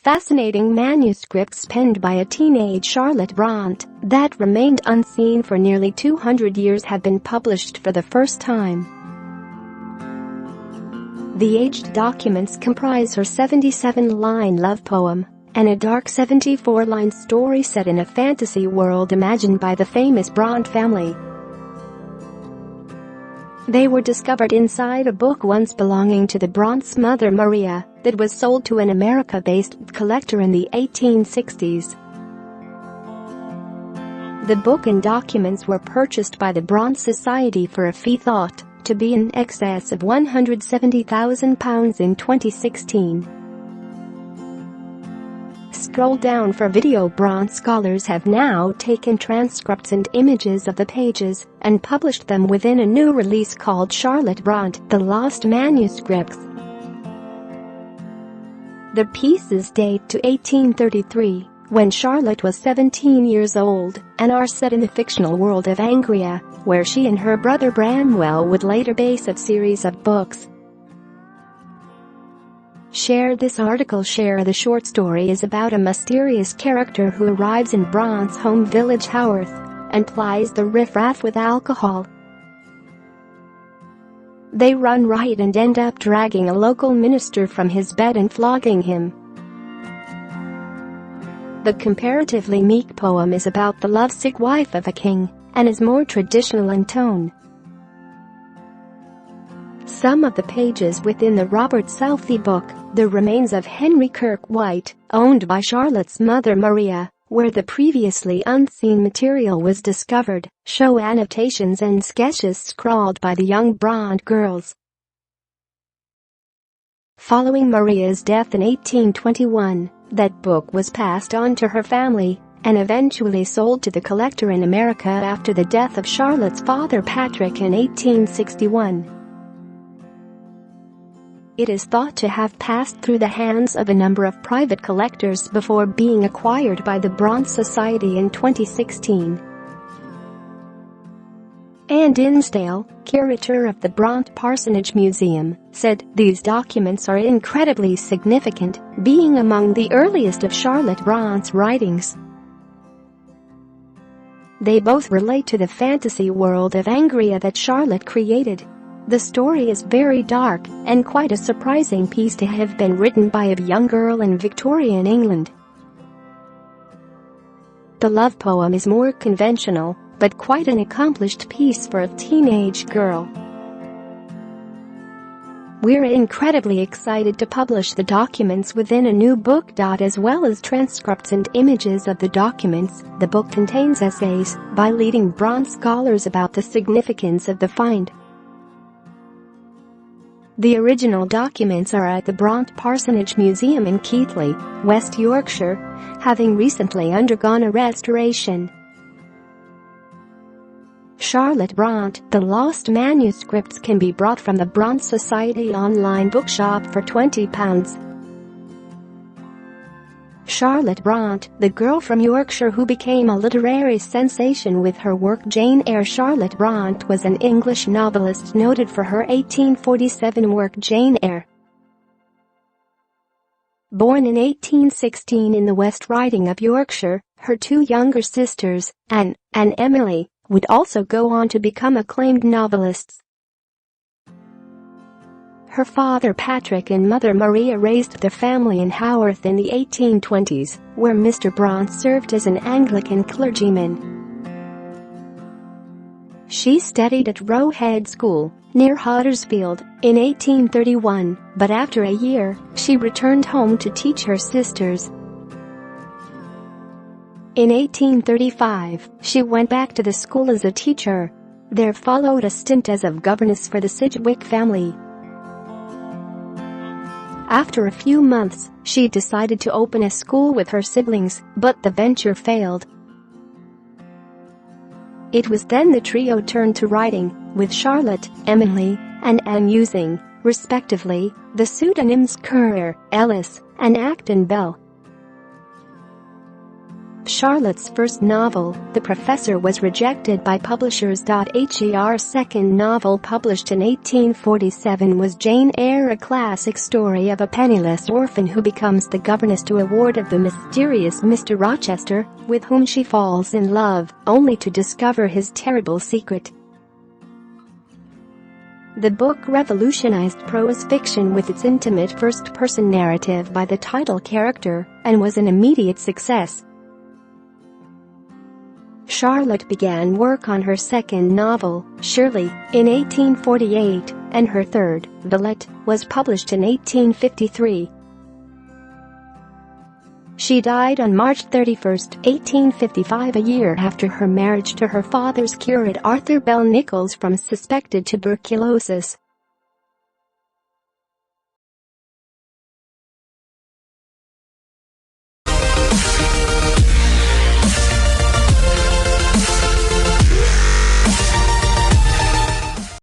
fascinating manuscripts penned by a teenage Charlotte Bronte that remained unseen for nearly 200 years have been published for the first time. The aged documents comprise her 77-line love poem and a dark 74-line story set in a fantasy world imagined by the famous Bronte family. They were discovered inside a book once belonging to the Bronte's mother Maria that was sold to an America-based collector in the 1860s. The book and documents were purchased by the Bronte Society for a fee thought to be in excess of £170,000 in 2016. Scroll down for video. Bronte scholars have now taken transcripts and images of the pages and published them within a new release called Charlotte Bronte, The Lost Manuscripts. The pieces date to 1833, when Charlotte was 17 years old, and are set in the fictional world of Angria, where she and her brother Bramwell would later base a series of books. Share this article. Share the short story is about a mysterious character who arrives in Bronte's home village Haworth and plies the riffraff with alcohol. They run riot and end up dragging a local minister from his bed and flogging him. The comparatively meek poem is about the lovesick wife of a king and is more traditional in tone. Some of the pages within the Robert Southey book, The Remains of Henry Kirke White, owned by Charlotte's mother Maria, where the previously unseen material was discovered, show annotations and sketches scrawled by the young Bronte girls. Following Maria's death in 1821, that book was passed on to her family and eventually sold to the collector in America after the death of Charlotte's father Patrick in 1861. It is thought to have passed through the hands of a number of private collectors before being acquired by the Bronte Society in 2016. Anne Dinsdale, curator of the Bronte Parsonage Museum, said, "These documents are incredibly significant, being among the earliest of Charlotte Bronte's writings. They both relate to the fantasy world of Angria that Charlotte created. The story is very dark and quite a surprising piece to have been written by a young girl in Victorian England. The love poem is more conventional, but quite an accomplished piece for a teenage girl. We're incredibly excited to publish the documents within a new book. As well as transcripts and images of the documents, the book contains essays by leading Bronte scholars about the significance of the find. The original documents are at the Bronte Parsonage Museum in Keighley, West Yorkshire, having recently undergone a restoration. Charlotte Bronte, The Lost Manuscripts can be bought from the Bronte Society online bookshop for £20. Charlotte Bronte, the girl from Yorkshire who became a literary sensation with her work Jane Eyre. Charlotte Bronte was an English novelist noted for her 1847 work Jane Eyre. Born in 1816 in the West Riding of Yorkshire, her two younger sisters, Anne and Emily, would also go on to become acclaimed novelists. Her father Patrick and mother Maria raised their family in Haworth in the 1820s, where Mr. Bronte served as an Anglican clergyman. She studied at Roe Head School, near Huddersfield, in 1831, but after a year, she returned home to teach her sisters. In 1835, she went back to the school as a teacher. There followed a stint as a governess for the Sidgwick family. After a few months, she decided to open a school with her siblings, but the venture failed. It was then the trio turned to writing, with Charlotte, Emily, and Anne using, respectively, the pseudonyms Currer, Ellis, and Acton Bell. Charlotte's first novel, The Professor, was rejected by publishers. Her second novel, published in 1847, was Jane Eyre, a classic story of a penniless orphan who becomes the governess to a ward of the mysterious Mr. Rochester, with whom she falls in love, only to discover his terrible secret. The book revolutionized prose fiction with its intimate first-person narrative by the title character, and was an immediate success. Charlotte began work on her second novel, Shirley, in 1848, and her third, Villette, was published in 1853. She died on March 31, 1855, a year after her marriage to her father's curate Arthur Bell Nichols from suspected tuberculosis.